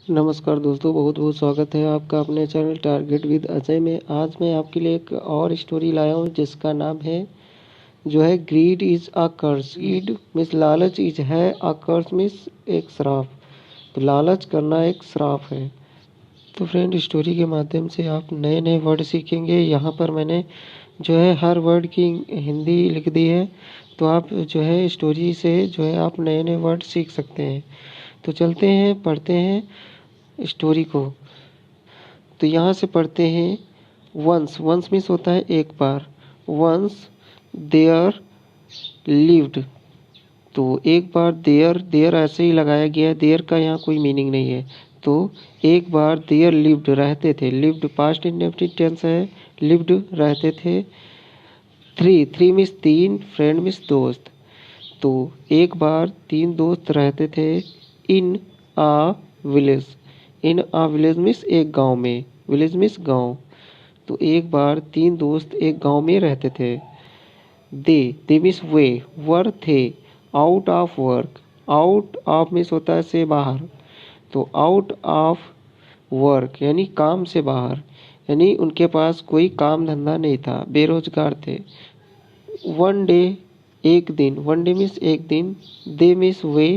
नमस्कार दोस्तों, बहुत बहुत स्वागत है आपका अपने चैनल टारगेट विद अजय में। आज मैं आपके लिए एक और स्टोरी लाया हूँ जिसका नाम है greed is a curse. Greed means लालच, इज है अ कर्स मीन्स एक श्राप। तो लालच करना एक श्राप है। तो फ्रेंड, स्टोरी के माध्यम से आप नए नए वर्ड सीखेंगे। यहाँ पर मैंने हर वर्ड की हिंदी लिख दी है, तो आप स्टोरी से आप नए नए वर्ड सीख सकते हैं। तो चलते हैं, पढ़ते हैं स्टोरी को। तो यहाँ से पढ़ते हैं। वंस, वंस मीन्स होता है एक बार। वंस देयर लिव्ड, तो एक बार देयर, देयर ऐसे ही लगाया गया है, देयर का यहाँ कोई मीनिंग नहीं है। तो एक बार देयर लिव्ड, रहते थे। लिव्ड पास्ट इंडेफिनिट टेंस है, लिव्ड रहते थे। थ्री, थ्री मीन्स तीन, फ्रेंड मीन्स दोस्त। तो एक बार तीन दोस्त रहते थे इन आ विलेज। इन आ विलेज मीन्स एक गांव में, विलेज मीन्स गांव। तो एक बार तीन दोस्त एक गांव में रहते थे। दे मीन्स वे, वर थे out of work. Out of means होता है से बाहर। तो आउट ऑफ वर्क यानी काम से बाहर, यानी उनके पास कोई काम धंधा नहीं था, बेरोजगार थे। वन डे, एक दिन, वन डे मीन्स एक दिन। दे मीन्स वे,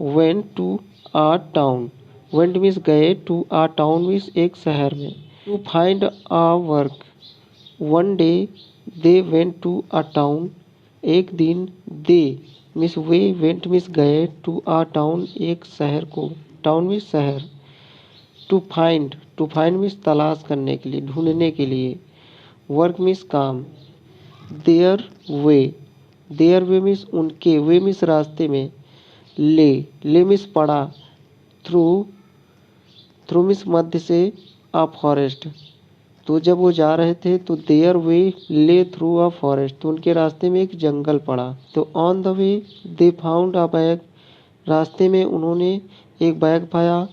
went to a town. Went means गए, टू आ टाउन मीन्स एक शहर में। To find a work. One day they went to a town. एक दिन दे मीन्स वे, वेंट मीन्स गए, टू आ टाउन एक शहर को। टाउन मीन्स शहर। To find, to find means तलाश करने के लिए, ढूंढने के लिए। वर्क मीन्स काम। Their way, their way means उनके, वे मीन्स रास्ते में। ले, ले मीन्स पड़ा। थ्रू, थ्रू मीन्स मध्य से। अ फॉरेस्ट, तो जब वो जा रहे थे तो देयर वे ले थ्रू अ फॉरेस्ट, तो उनके रास्ते में एक जंगल पड़ा। तो on the way they found a bag, रास्ते में उन्होंने एक बैग पाया।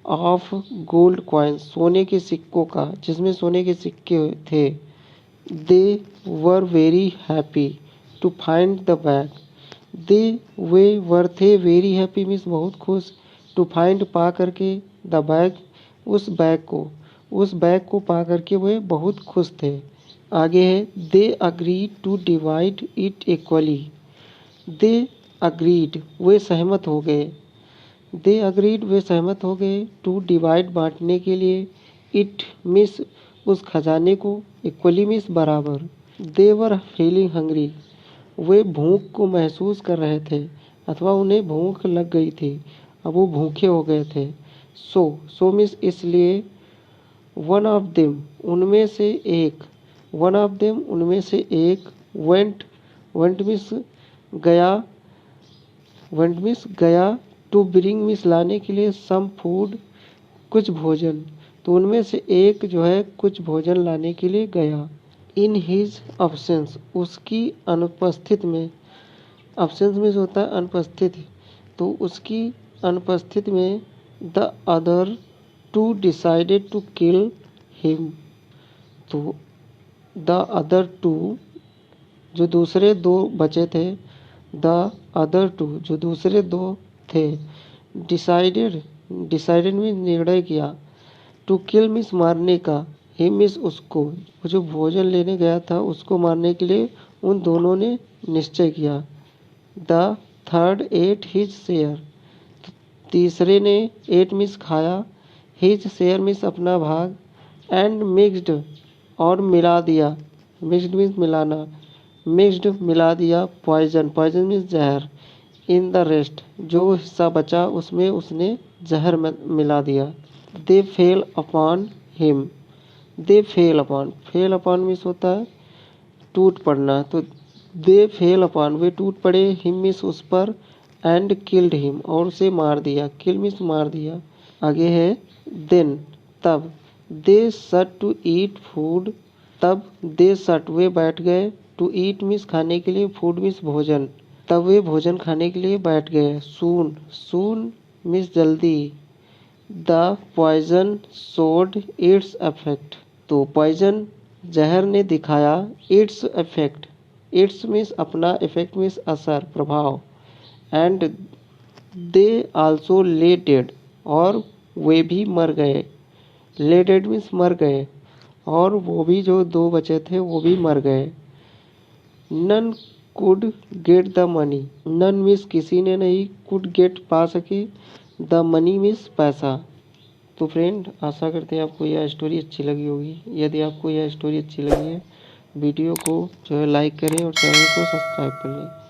ऑफ गोल्ड कॉइन्स, सोने के सिक्कों का, जिसमें सोने के सिक्के थे। They were very happy to find the bag. They वे वर थे, वेरी हैप्पी मीन्स बहुत खुश, टू फाइंड पा करके, द बैग उस बैग को, उस बैग को पा करके वे बहुत खुश थे। आगे है they agreed to divide it equally. They agreed वे सहमत हो गए। दे अग्रीड वे सहमत हो गए, टू डिवाइड बांटने के लिए, इट मिस उस खजाने को, इक्वली मिस बराबर। दे वर फीलिंग हंग्री, वे भूख को महसूस कर रहे थे, अथवा उन्हें भूख लग गई थी, अब वो भूखे हो गए थे। सो मिस इसलिए। वन ऑफ देम उनमें से एक, वन ऑफ देम उनमें से एक। वेंट, वेंट मिस गया, वेंट मिस गया। टू ब्रिंग मिस लाने के लिए, सम फूड कुछ भोजन। तो उनमें से एक कुछ भोजन लाने के लिए गया। इन हिज अब्सेंस, उसकी अनुपस्थित में। अब्सेंस में होता है अनुपस्थित, तो उसकी अनुपस्थित में। The other two decided to kill him, तो द अदर टू जो दूसरे दो बचे थे, द अदर टू जो दूसरे दो थे। डिसाइडेड, डिसाइडेड में निर्णय किया। टू किल मीन्स मारने का, हिम मीन्स उसको, वो जो भोजन लेने गया था उसको मारने के लिए उन दोनों ने निश्चय किया। The third at his share, तीसरे ने एट मीन्स खाया, हिज शेयर मीन्स अपना भाग। एंड मिक्स्ड और मिला दिया, मिक्स्ड मीन्स मिलाना, मिक्स्ड मिला दिया। पॉइजन, पॉइजन मीन्स जहर। इन द रेस्ट जो हिस्सा बचा उसमें उसने जहर मिला दिया। They fell upon him, they fell upon, fell upon means होता है टूट पड़ना, तो दे फेल अपॉन वे टूट पड़े, हिम मीन्स उस पर। एंड किल्ड हिम और उसे मार दिया, किल मीन्स मार दिया। आगे है देन तब। दे सट टू ईट फूड, तब दे सट वे बैठ गए, टू ईट मीन्स खाने के लिए, फूड मीन्स भोजन, तब वे भोजन खाने के लिए बैठ गए। सून, सून मीन्स जल्दी। The poison showed its effect, तो पॉइजन जहर ने दिखाया इट्स इफेक्ट, इट्स मीन्स अपना, इफेक्ट मीन्स असर, प्रभाव। And they also lay dead और वे भी मर गए। ले डेड मीन्स मर गए, और वो भी जो 2 बचे थे वो भी मर गए। None could get the money, none means किसी ने नहीं, कुड गेट पा सके, द मनी मीन्स पैसा। तो फ्रेंड, आशा करते हैं आपको यह स्टोरी अच्छी लगी होगी। यदि आपको यह स्टोरी अच्छी लगी है, वीडियो को जो है लाइक करें और चैनल को सब्सक्राइब कर लें।